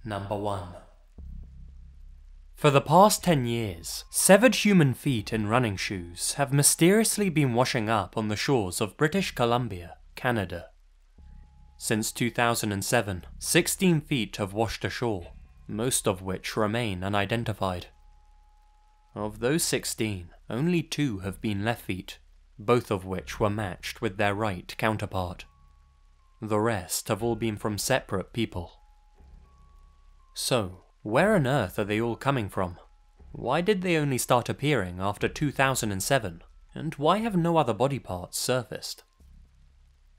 Number 1. For the past 10 years, severed human feet in running shoes have mysteriously been washing up on the shores of British Columbia, Canada. Since 2007, 16 feet have washed ashore, most of which remain unidentified. Of those 16, only 2 have been left feet, both of which were matched with their right counterpart. The rest have all been from separate people. So, where on earth are they all coming from? Why did they only start appearing after 2007, and why have no other body parts surfaced?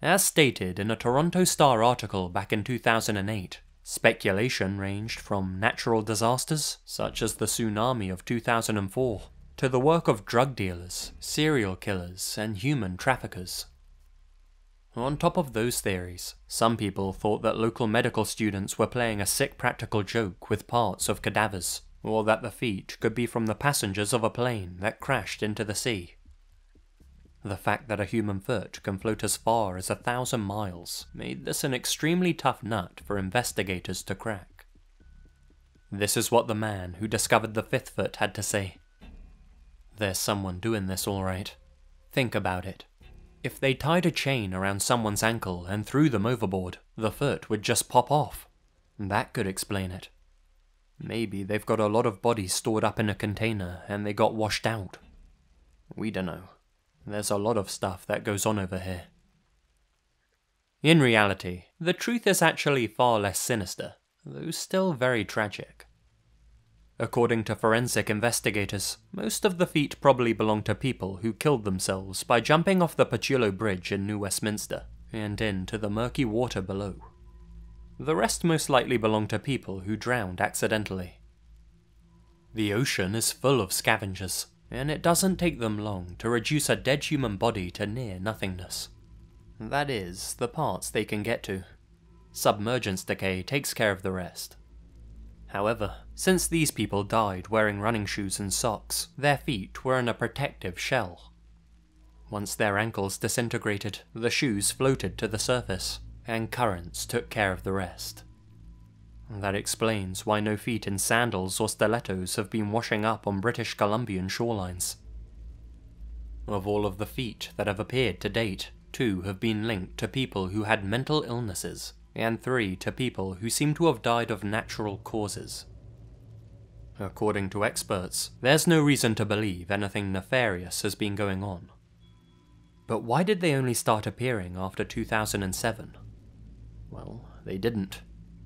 As stated in a Toronto Star article back in 2008, speculation ranged from natural disasters, such as the tsunami of 2004, to the work of drug dealers, serial killers, and human traffickers. On top of those theories, some people thought that local medical students were playing a sick practical joke with parts of cadavers, or that the feet could be from the passengers of a plane that crashed into the sea. The fact that a human foot can float as far as 1,000 miles made this an extremely tough nut for investigators to crack. This is what the man who discovered the 5th foot had to say. There's someone doing this all right. Think about it. If they tied a chain around someone's ankle and threw them overboard, the foot would just pop off. That could explain it. Maybe they've got a lot of bodies stored up in a container and they got washed out. We don't know. There's a lot of stuff that goes on over here. In reality, the truth is actually far less sinister, though still very tragic. According to forensic investigators, most of the feet probably belong to people who killed themselves by jumping off the Paciolo Bridge in New Westminster and into the murky water below. The rest most likely belong to people who drowned accidentally. The ocean is full of scavengers, and it doesn't take them long to reduce a dead human body to near nothingness. That is, the parts they can get to. Submergence decay takes care of the rest. However, since these people died wearing running shoes and socks, their feet were in a protective shell. Once their ankles disintegrated, the shoes floated to the surface, and currents took care of the rest. That explains why no feet in sandals or stilettos have been washing up on British Columbian shorelines. Of all of the feet that have appeared to date, 2 have been linked to people who had mental illnesses, and 3 to people who seem to have died of natural causes. According to experts, there's no reason to believe anything nefarious has been going on. But why did they only start appearing after 2007? Well, they didn't.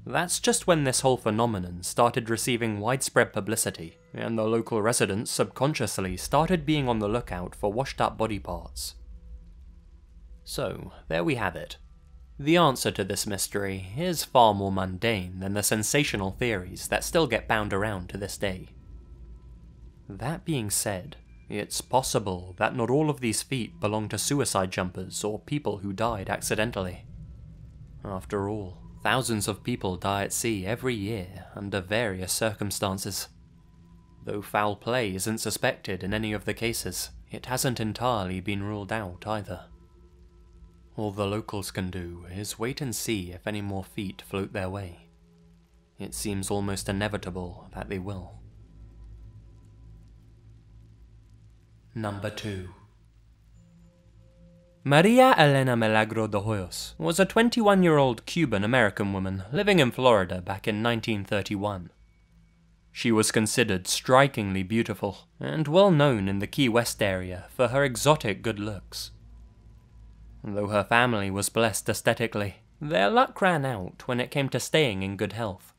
That's just when this whole phenomenon started receiving widespread publicity, and the local residents subconsciously started being on the lookout for washed up body parts. So, there we have it. The answer to this mystery is far more mundane than the sensational theories that still get bound around to this day. That being said, it's possible that not all of these feet belong to suicide jumpers or people who died accidentally. After all, thousands of people die at sea every year under various circumstances. Though foul play isn't suspected in any of the cases, it hasn't entirely been ruled out either. All the locals can do is wait and see if any more feet float their way. It seems almost inevitable that they will. Number 2. Maria Elena Milagro de Hoyos was a 21-year-old Cuban-American woman living in Florida back in 1931. She was considered strikingly beautiful, and well known in the Key West area for her exotic good looks. Though her family was blessed aesthetically, their luck ran out when it came to staying in good health.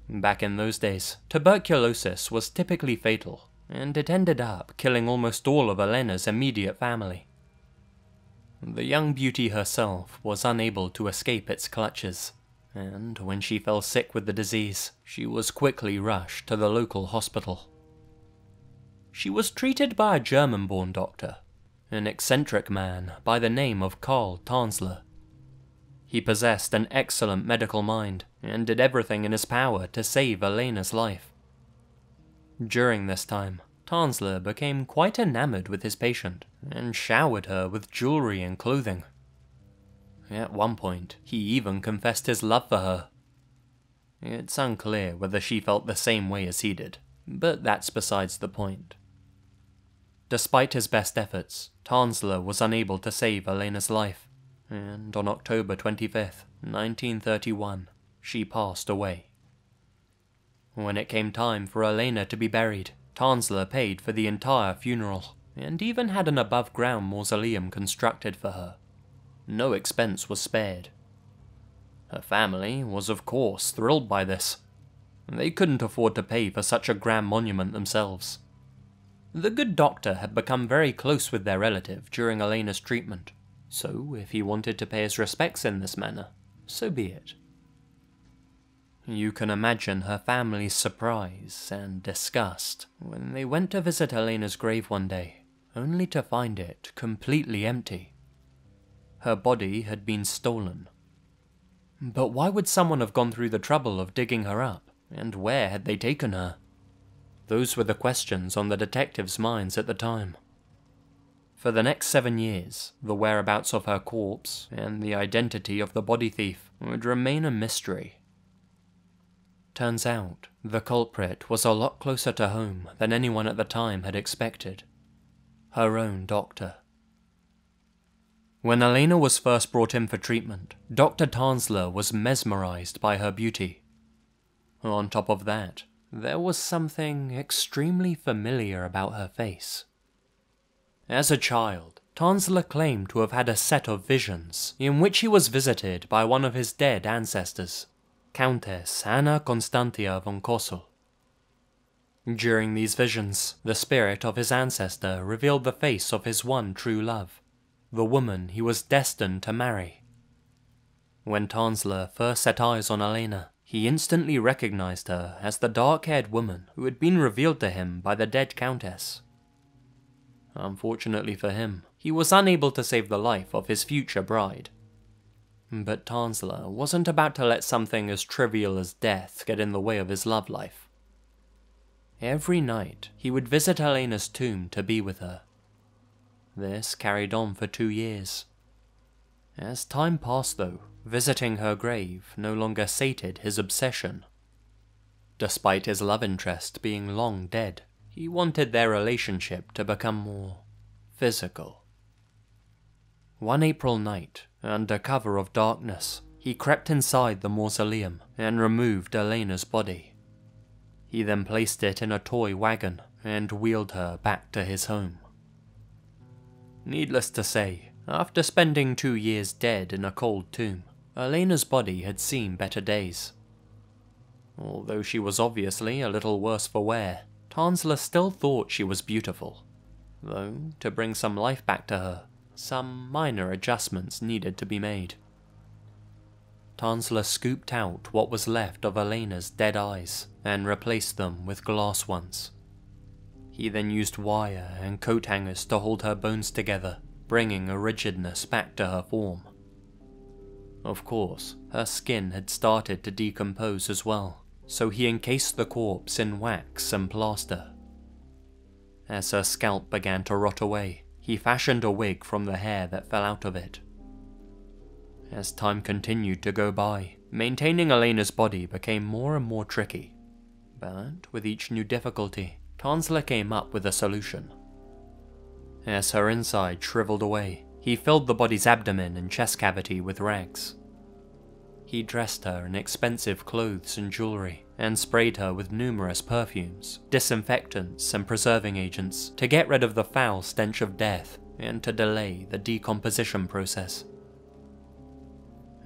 Back in those days, tuberculosis was typically fatal, and it ended up killing almost all of Elena's immediate family. The young beauty herself was unable to escape its clutches, and when she fell sick with the disease, she was quickly rushed to the local hospital. She was treated by a German-born doctor, an eccentric man by the name of Karl Tanzler. He possessed an excellent medical mind and did everything in his power to save Elena's life. During this time, Tanzler became quite enamored with his patient and showered her with jewelry and clothing. At one point, he even confessed his love for her. It's unclear whether she felt the same way as he did, but that's besides the point. Despite his best efforts, Tansler was unable to save Elena's life, and on October 25th, 1931, she passed away. When it came time for Elena to be buried, Tansler paid for the entire funeral, and even had an above-ground mausoleum constructed for her. No expense was spared. Her family was of course thrilled by this. They couldn't afford to pay for such a grand monument themselves. The good doctor had become very close with their relative during Elena's treatment, so if he wanted to pay his respects in this manner, so be it. You can imagine her family's surprise and disgust when they went to visit Elena's grave one day, only to find it completely empty. Her body had been stolen. But why would someone have gone through the trouble of digging her up, and where had they taken her? Those were the questions on the detectives' minds at the time. For the next 7 years, the whereabouts of her corpse and the identity of the body thief would remain a mystery. Turns out, the culprit was a lot closer to home than anyone at the time had expected. Her own doctor. When Elena was first brought in for treatment, Dr. Tansler was mesmerized by her beauty. On top of that, there was something extremely familiar about her face. As a child, Tansler claimed to have had a set of visions in which he was visited by one of his dead ancestors, Countess Anna Constantia von Kossel. During these visions, the spirit of his ancestor revealed the face of his one true love, the woman he was destined to marry. When Tansler first set eyes on Elena, he instantly recognized her as the dark-haired woman who had been revealed to him by the dead countess. Unfortunately for him, he was unable to save the life of his future bride. But Tansler wasn't about to let something as trivial as death get in the way of his love life. Every night, he would visit Elena's tomb to be with her. This carried on for 2 years. As time passed though, visiting her grave no longer sated his obsession. Despite his love interest being long dead, he wanted their relationship to become more physical. One April night, under cover of darkness, he crept inside the mausoleum and removed Elena's body. He then placed it in a toy wagon and wheeled her back to his home. Needless to say, after spending 2 years dead in a cold tomb, Elena's body had seen better days. Although she was obviously a little worse for wear, Tansler still thought she was beautiful, though to bring some life back to her, some minor adjustments needed to be made. Tansler scooped out what was left of Elena's dead eyes and replaced them with glass ones. He then used wire and coat hangers to hold her bones together, bringing a rigidness back to her form. Of course, her skin had started to decompose as well, so he encased the corpse in wax and plaster. As her scalp began to rot away, he fashioned a wig from the hair that fell out of it. As time continued to go by, maintaining Elena's body became more and more tricky. But with each new difficulty, Tansler came up with a solution. As her inside shriveled away, he filled the body's abdomen and chest cavity with rags. He dressed her in expensive clothes and jewelry, and sprayed her with numerous perfumes, disinfectants and preserving agents to get rid of the foul stench of death and to delay the decomposition process.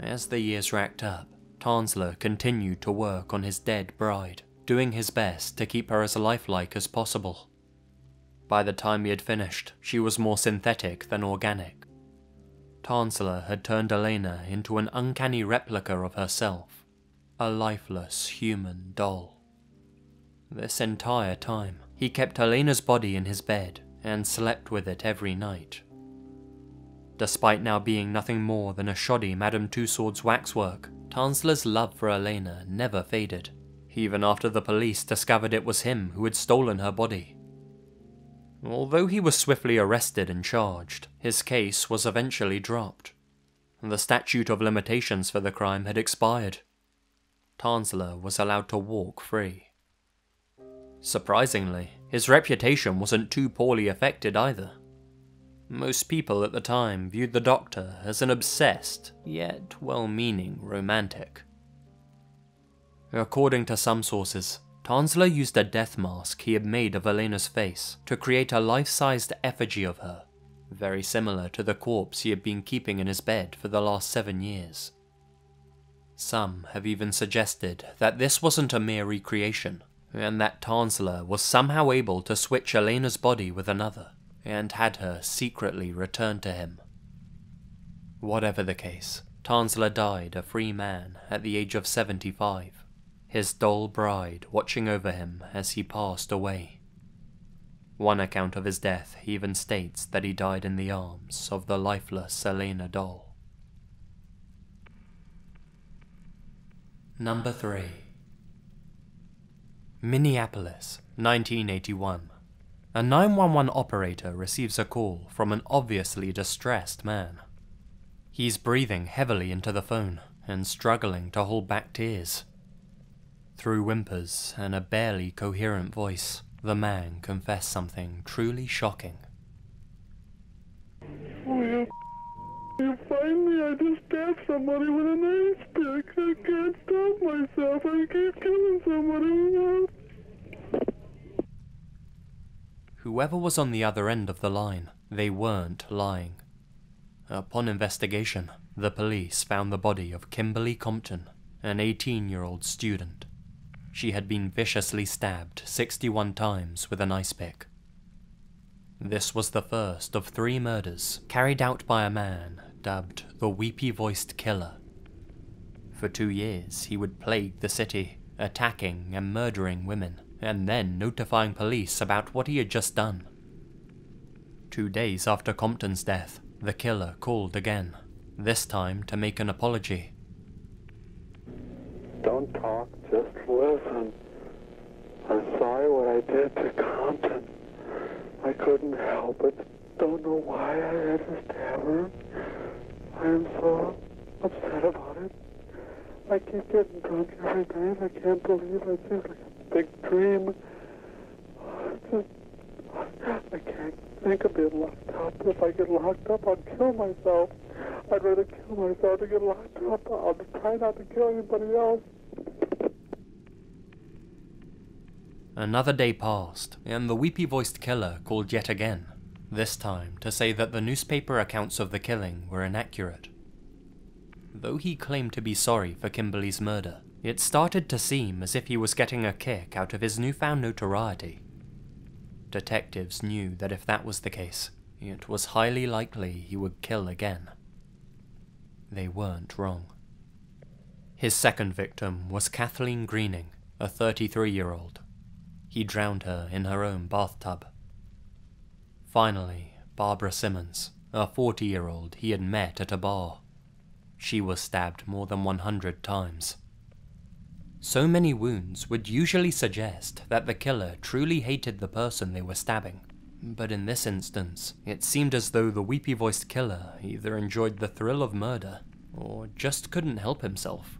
As the years racked up, Tansler continued to work on his dead bride, doing his best to keep her as lifelike as possible. By the time he had finished, she was more synthetic than organic. Tansler had turned Elena into an uncanny replica of herself, a lifeless human doll. This entire time, he kept Elena's body in his bed and slept with it every night. Despite now being nothing more than a shoddy Madame Tussauds waxwork, Tansler's love for Elena never faded, even after the police discovered it was him who had stolen her body. Although he was swiftly arrested and charged, his case was eventually dropped. The statute of limitations for the crime had expired. Tansler was allowed to walk free. Surprisingly, his reputation wasn't too poorly affected either. Most people at the time viewed the Doctor as an obsessed, yet well-meaning romantic. According to some sources, Tansler used a death mask he had made of Elena's face to create a life-sized effigy of her, very similar to the corpse he had been keeping in his bed for the last 7 years. Some have even suggested that this wasn't a mere recreation, and that Tansler was somehow able to switch Elena's body with another, and had her secretly returned to him. Whatever the case, Tansler died a free man at the age of 75, his doll bride watching over him as he passed away. One account of his death even states that he died in the arms of the lifeless Elena doll. Number 3. Minneapolis, 1981. A 911 operator receives a call from an obviously distressed man. He's breathing heavily into the phone and struggling to hold back tears. Through whimpers and a barely coherent voice, the man confessed something truly shocking. Will you find me? I just stabbed somebody with a knife stick. I can't stop myself. I keep killing somebody. Whoever was on the other end of the line, they weren't lying. Upon investigation, the police found the body of Kimberly Compton, an 18-year-old student. She had been viciously stabbed 61 times with an ice pick. This was the first of 3 murders carried out by a man dubbed the Weepy-Voiced Killer. For 2 years, he would plague the city, attacking and murdering women, and then notifying police about what he had just done. 2 days after Compton's death, the killer called again, this time to make an apology. Don't talk, just listen. I'm sorry what I did to Compton. I couldn't help it. Don't know why I had to stab her. I am so upset about it. I keep getting drunk every night. I can't believe it. It's just like a big dream. I can't think of being locked up. If I get locked up, I'll kill myself. I'd rather kill myself than get locked up. I'll try not to kill anybody else. Another day passed, and the weepy-voiced killer called yet again, this time to say that the newspaper accounts of the killing were inaccurate. Though he claimed to be sorry for Kimberly's murder, it started to seem as if he was getting a kick out of his newfound notoriety. Detectives knew that if that was the case, it was highly likely he would kill again. They weren't wrong. His second victim was Kathleen Greening, a 33-year-old. He drowned her in her own bathtub. Finally, Barbara Simmons, a 40-year-old he had met at a bar. She was stabbed more than 100 times. So many wounds would usually suggest that the killer truly hated the person they were stabbing, but in this instance, it seemed as though the weepy-voiced killer either enjoyed the thrill of murder, or just couldn't help himself.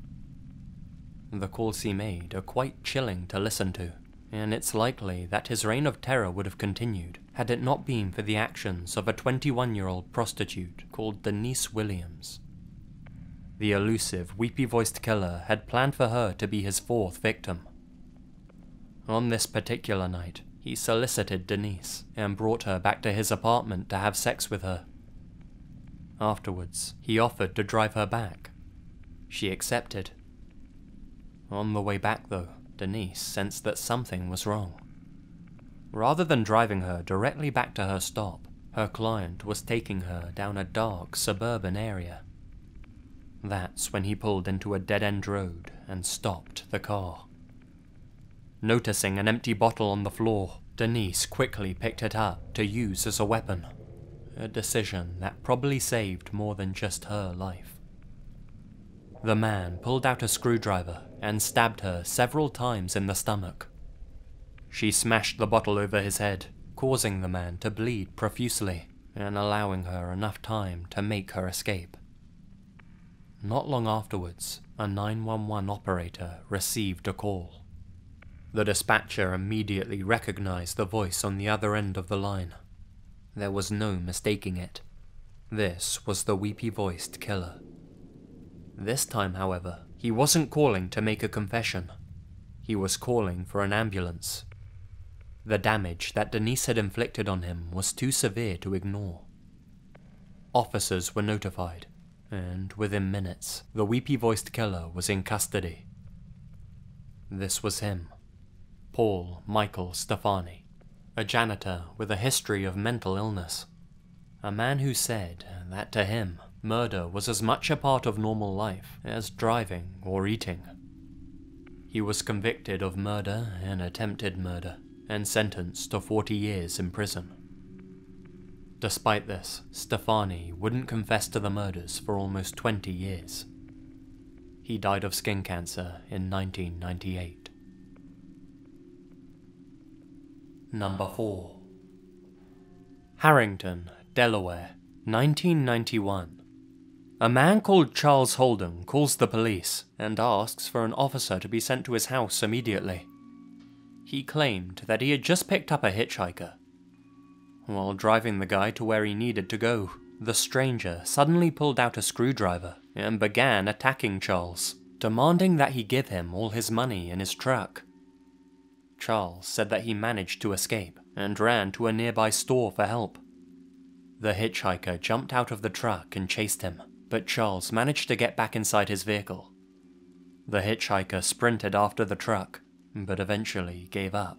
The calls he made are quite chilling to listen to, and it's likely that his reign of terror would have continued had it not been for the actions of a 21-year-old prostitute called Denise Williams. The elusive, weepy-voiced killer had planned for her to be his 4th victim. On this particular night, he solicited Denise and brought her back to his apartment to have sex with her. Afterwards, he offered to drive her back. She accepted. On the way back though, Denise sensed that something was wrong. Rather than driving her directly back to her stop, her client was taking her down a dark suburban area. That's when he pulled into a dead-end road and stopped the car. Noticing an empty bottle on the floor, Denise quickly picked it up to use as a weapon, a decision that probably saved more than just her life. The man pulled out a screwdriver and stabbed her several times in the stomach. She smashed the bottle over his head, causing the man to bleed profusely and allowing her enough time to make her escape. Not long afterwards, a 911 operator received a call. The dispatcher immediately recognized the voice on the other end of the line. There was no mistaking it. This was the weepy-voiced killer. This time, however, he wasn't calling to make a confession. He was calling for an ambulance. The damage that Denise had inflicted on him was too severe to ignore. Officers were notified, and within minutes, the weepy-voiced killer was in custody. This was him, Paul Michael Stefani, a janitor with a history of mental illness. A man who said that to him, murder was as much a part of normal life as driving or eating. He was convicted of murder and attempted murder, and sentenced to 40 years in prison. Despite this, Stefani wouldn't confess to the murders for almost 20 years. He died of skin cancer in 1998. Number 4. Harrington, Delaware, 1991. A man called Charles Holden calls the police and asks for an officer to be sent to his house immediately. He claimed that he had just picked up a hitchhiker. While driving the guy to where he needed to go, the stranger suddenly pulled out a screwdriver and began attacking Charles, demanding that he give him all his money in his truck. Charles said that he managed to escape and ran to a nearby store for help. The hitchhiker jumped out of the truck and chased him, but Charles managed to get back inside his vehicle. The hitchhiker sprinted after the truck, but eventually gave up.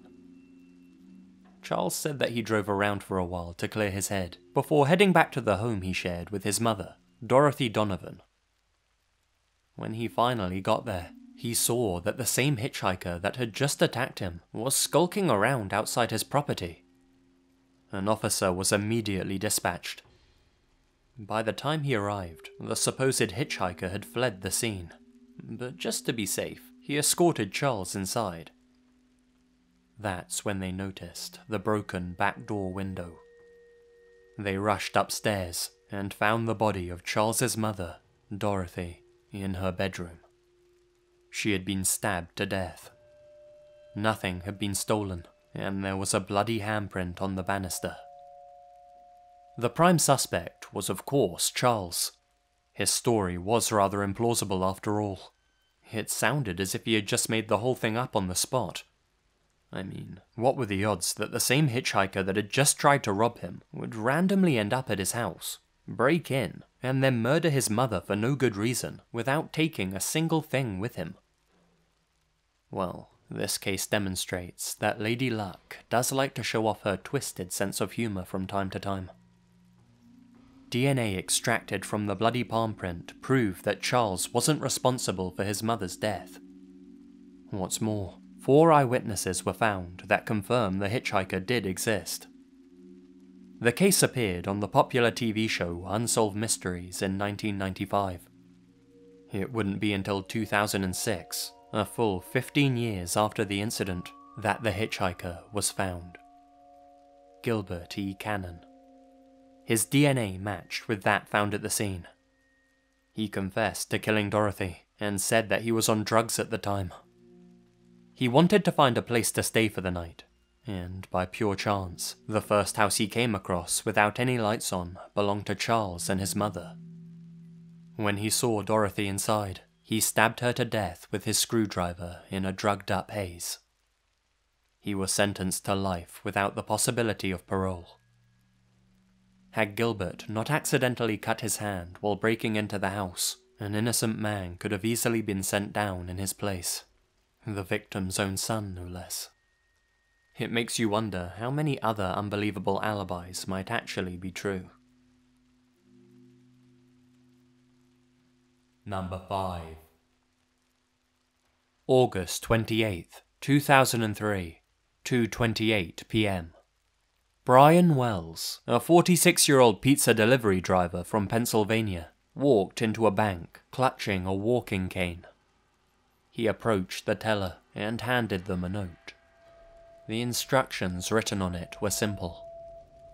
Charles said that he drove around for a while to clear his head, before heading back to the home he shared with his mother, Dorothy Donovan. When he finally got there, he saw that the same hitchhiker that had just attacked him was skulking around outside his property. An officer was immediately dispatched. By the time he arrived, the supposed hitchhiker had fled the scene, but just to be safe, he escorted Charles inside. That's when they noticed the broken back door window. They rushed upstairs and found the body of Charles's mother, Dorothy, in her bedroom. She had been stabbed to death. Nothing had been stolen, and there was a bloody handprint on the banister. The prime suspect was, of course, Charles. His story was rather implausible after all. It sounded as if he had just made the whole thing up on the spot. I mean, what were the odds that the same hitchhiker that had just tried to rob him would randomly end up at his house, break in, and then murder his mother for no good reason without taking a single thing with him? Well, this case demonstrates that Lady Luck does like to show off her twisted sense of humor from time to time. DNA extracted from the bloody palm print proved that Charles wasn't responsible for his mother's death. What's more, 4 eyewitnesses were found that confirm the hitchhiker did exist. The case appeared on the popular TV show Unsolved Mysteries in 1995. It wouldn't be until 2006, a full 15 years after the incident, that the hitchhiker was found. Gilbert E. Cannon. His DNA matched with that found at the scene. He confessed to killing Dorothy and said that he was on drugs at the time. He wanted to find a place to stay for the night, and by pure chance, the first house he came across without any lights on belonged to Charles and his mother. When he saw Dorothy inside, he stabbed her to death with his screwdriver in a drugged-up haze. He was sentenced to life without the possibility of parole. Had Gilbert not accidentally cut his hand while breaking into the house, an innocent man could have easily been sent down in his place. The victim's own son, no less. It makes you wonder how many other unbelievable alibis might actually be true. Number 5. August 28th, 2003, 2:28 p.m. Brian Wells, a 46-year-old pizza delivery driver from Pennsylvania, walked into a bank clutching a walking cane. He approached the teller and handed them a note. The instructions written on it were simple.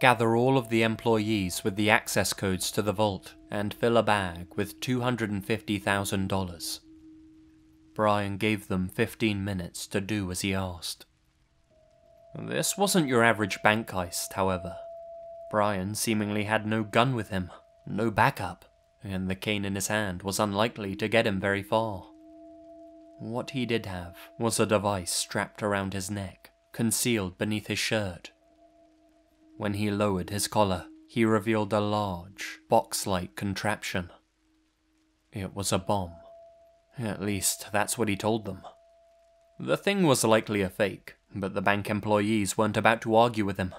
Gather all of the employees with the access codes to the vault and fill a bag with $250,000. Brian gave them 15 minutes to do as he asked. This wasn't your average bank heist, however. Brian seemingly had no gun with him, no backup, and the cane in his hand was unlikely to get him very far. What he did have was a device strapped around his neck, concealed beneath his shirt. When he lowered his collar, he revealed a large, box-like contraption. It was a bomb. At least, that's what he told them. The thing was likely a fake, but the bank employees weren't about to argue with him.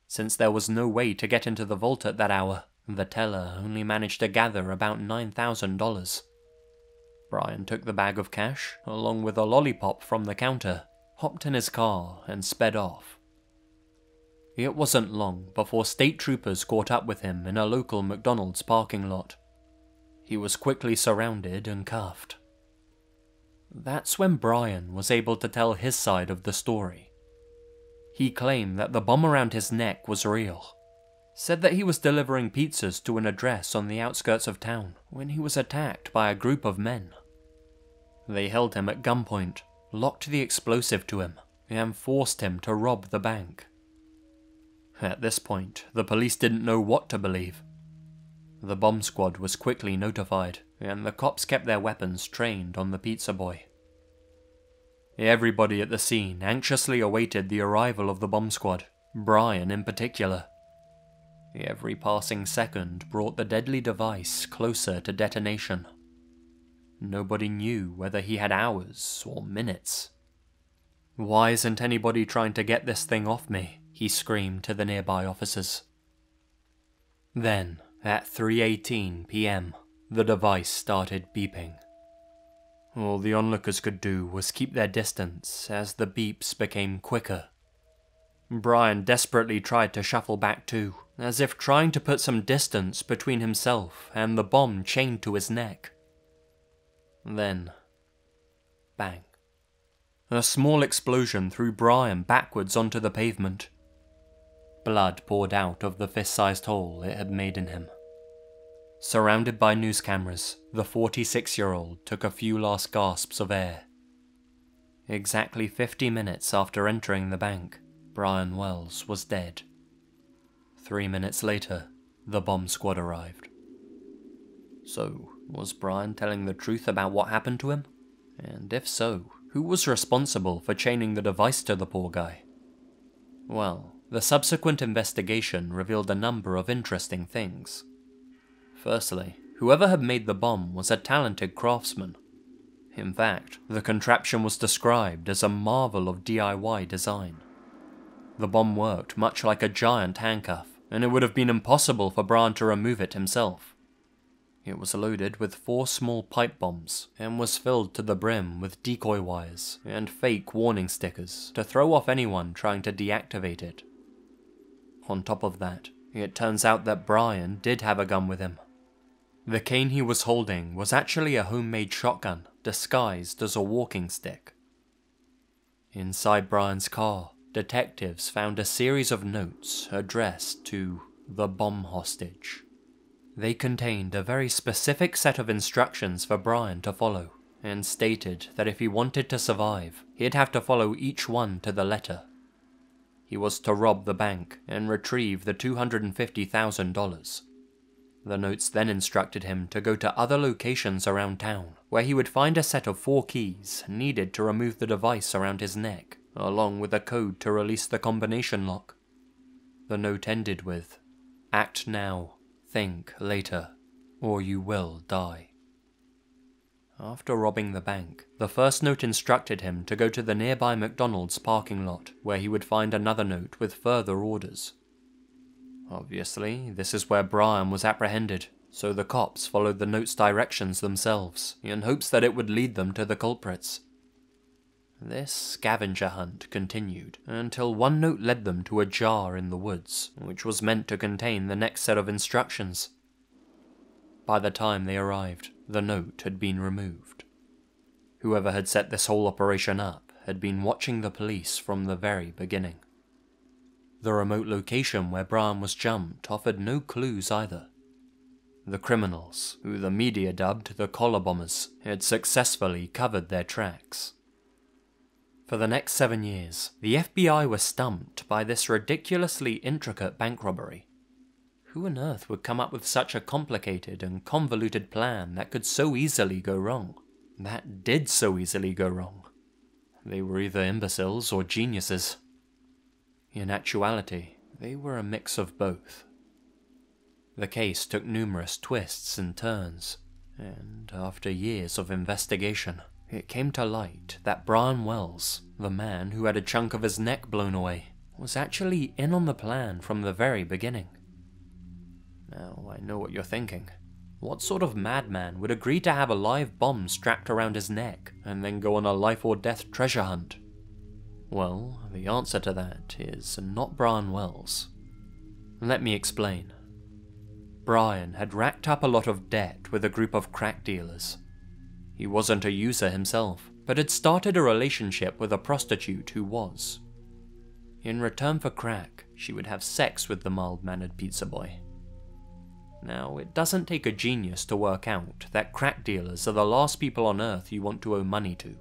Since there was no way to get into the vault at that hour, the teller only managed to gather about $9,000. Brian took the bag of cash, along with a lollipop from the counter, hopped in his car, and sped off. It wasn't long before state troopers caught up with him in a local McDonald's parking lot. He was quickly surrounded and cuffed. That's when Brian was able to tell his side of the story. He claimed that the bomb around his neck was real. Said that he was delivering pizzas to an address on the outskirts of town when he was attacked by a group of men. They held him at gunpoint, locked the explosive to him, and forced him to rob the bank. At this point, the police didn't know what to believe. The bomb squad was quickly notified, and the cops kept their weapons trained on the pizza boy. Everybody at the scene anxiously awaited the arrival of the bomb squad, Brian in particular. Every passing second brought the deadly device closer to detonation. Nobody knew whether he had hours or minutes. "Why isn't anybody trying to get this thing off me?" he screamed to the nearby officers. Then, at 3:18 p.m., the device started beeping. All the onlookers could do was keep their distance as the beeps became quicker. Brian desperately tried to shuffle back too, as if trying to put some distance between himself and the bomb chained to his neck. Then, bang. A small explosion threw Brian backwards onto the pavement. Blood poured out of the fist-sized hole it had made in him. Surrounded by news cameras, the 46-year-old took a few last gasps of air. Exactly 50 minutes after entering the bank, Brian Wells was dead. 3 minutes later, the bomb squad arrived. So, was Brian telling the truth about what happened to him? And if so, who was responsible for chaining the device to the poor guy? Well, the subsequent investigation revealed a number of interesting things. Firstly, whoever had made the bomb was a talented craftsman. In fact, the contraption was described as a marvel of DIY design. The bomb worked much like a giant handcuff, and it would have been impossible for Brian to remove it himself. It was loaded with 4 small pipe bombs, and was filled to the brim with decoy wires and fake warning stickers to throw off anyone trying to deactivate it. On top of that, it turns out that Brian did have a gun with him. The cane he was holding was actually a homemade shotgun, disguised as a walking stick. Inside Brian's car, detectives found a series of notes addressed to the bomb hostage. They contained a very specific set of instructions for Brian to follow, and stated that if he wanted to survive, he'd have to follow each one to the letter. He was to rob the bank and retrieve the $250,000. The notes then instructed him to go to other locations around town, where he would find a set of 4 keys needed to remove the device around his neck, along with a code to release the combination lock. The note ended with, "Act now, think later, or you will die." After robbing the bank, the first note instructed him to go to the nearby McDonald's parking lot, where he would find another note with further orders. Obviously, this is where Brian was apprehended, so the cops followed the note's directions themselves, in hopes that it would lead them to the culprits. This scavenger hunt continued, until one note led them to a jar in the woods, which was meant to contain the next set of instructions. By the time they arrived, the note had been removed. Whoever had set this whole operation up had been watching the police from the very beginning. The remote location where Brian was jumped offered no clues either. The criminals, who the media dubbed the collar bombers, had successfully covered their tracks. For the next 7 years, the FBI was stumped by this ridiculously intricate bank robbery. Who on earth would come up with such a complicated and convoluted plan that could so easily go wrong? That did so easily go wrong. They were either imbeciles or geniuses. In actuality, they were a mix of both. The case took numerous twists and turns, and after years of investigation, it came to light that Brian Wells, the man who had a chunk of his neck blown away, was actually in on the plan from the very beginning. Now, I know what you're thinking. What sort of madman would agree to have a live bomb strapped around his neck and then go on a life or death treasure hunt? Well, the answer to that is not Brian Wells. Let me explain. Brian had racked up a lot of debt with a group of crack dealers. He wasn't a user himself, but had started a relationship with a prostitute who was. In return for crack, she would have sex with the mild-mannered pizza boy. Now, it doesn't take a genius to work out that crack dealers are the last people on earth you want to owe money to.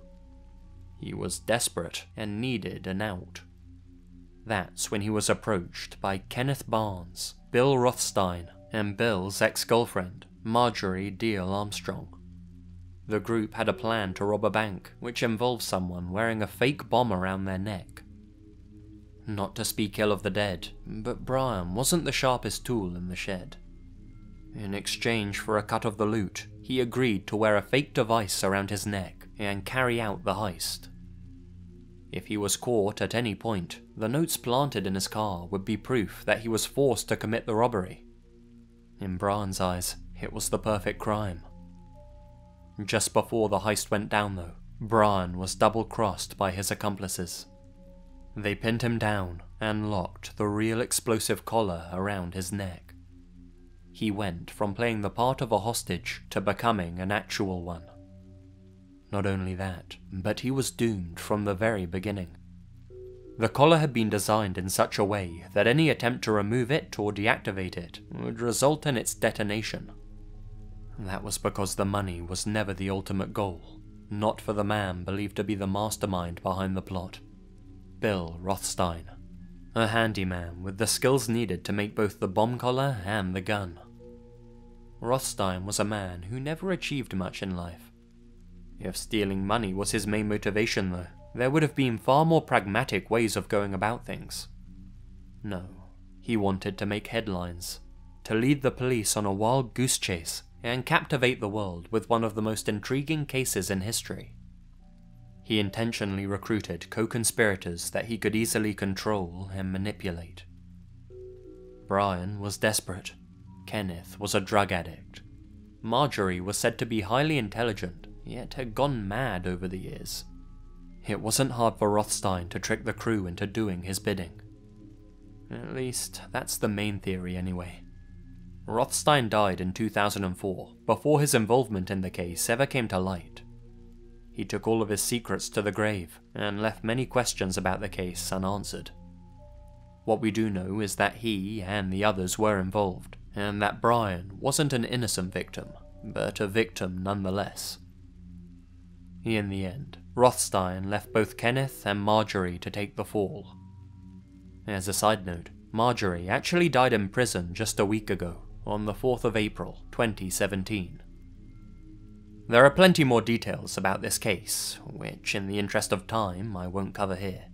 He was desperate and needed an out. That's when he was approached by Kenneth Barnes, Bill Rothstein, and Bill's ex-girlfriend, Marjorie Deal Armstrong. The group had a plan to rob a bank, which involved someone wearing a fake bomb around their neck. Not to speak ill of the dead, but Brian wasn't the sharpest tool in the shed. In exchange for a cut of the loot, he agreed to wear a fake device around his neck and carry out the heist. If he was caught at any point, the notes planted in his car would be proof that he was forced to commit the robbery. In Brian's eyes, it was the perfect crime. Just before the heist went down though, Brian was double-crossed by his accomplices. They pinned him down and locked the real explosive collar around his neck. He went from playing the part of a hostage to becoming an actual one. Not only that, but he was doomed from the very beginning. The collar had been designed in such a way that any attempt to remove it or deactivate it would result in its detonation. That was because the money was never the ultimate goal, not for the man believed to be the mastermind behind the plot, Bill Rothstein, a handyman with the skills needed to make both the bomb collar and the gun. Rothstein was a man who never achieved much in life. If stealing money was his main motivation though, there would have been far more pragmatic ways of going about things. No, he wanted to make headlines, to lead the police on a wild goose chase and captivate the world with one of the most intriguing cases in history. He intentionally recruited co-conspirators that he could easily control and manipulate. Brian was desperate. Kenneth was a drug addict. Marjorie was said to be highly intelligent, yet had gone mad over the years. It wasn't hard for Rothstein to trick the crew into doing his bidding. At least, that's the main theory anyway. Rothstein died in 2004, before his involvement in the case ever came to light. He took all of his secrets to the grave, and left many questions about the case unanswered. What we do know is that he and the others were involved, and that Brian wasn't an innocent victim, but a victim nonetheless. In the end, Rothstein left both Kenneth and Marjorie to take the fall. As a side note, Marjorie actually died in prison just a week ago, on the 4th of April, 2017. There are plenty more details about this case, which in the interest of time I won't cover here.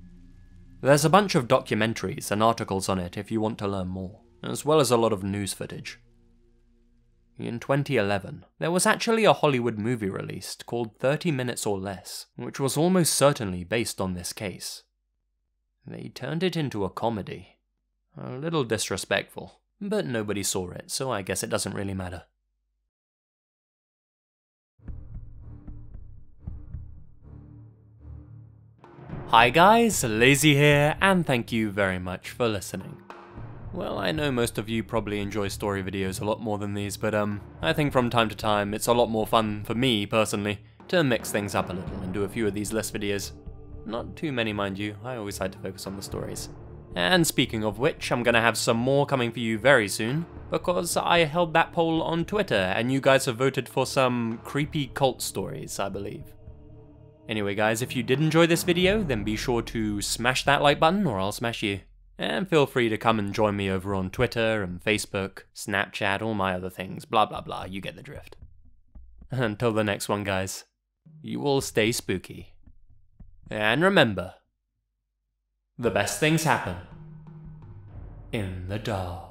There's a bunch of documentaries and articles on it if you want to learn more, as well as a lot of news footage. In 2011, there was actually a Hollywood movie released called 30 Minutes or Less, which was almost certainly based on this case. They turned it into a comedy. A little disrespectful, but nobody saw it, so I guess it doesn't really matter. Hi guys, Lazy here, and thank you very much for listening. Well, I know most of you probably enjoy story videos a lot more than these, but I think from time to time it's a lot more fun for me, personally, to mix things up a little and do a few of these list videos. Not too many, mind you, I always like to focus on the stories. And speaking of which, I'm gonna have some more coming for you very soon. because I held that poll on Twitter and you guys have voted for some creepy cult stories, I believe. Anyway guys, if you did enjoy this video, then be sure to smash that like button or I'll smash you. And feel free to come and join me over on Twitter and Facebook, Snapchat, all my other things, blah blah blah, you get the drift. Until the next one guys, you all stay spooky. And remember, the best things happen in the dark.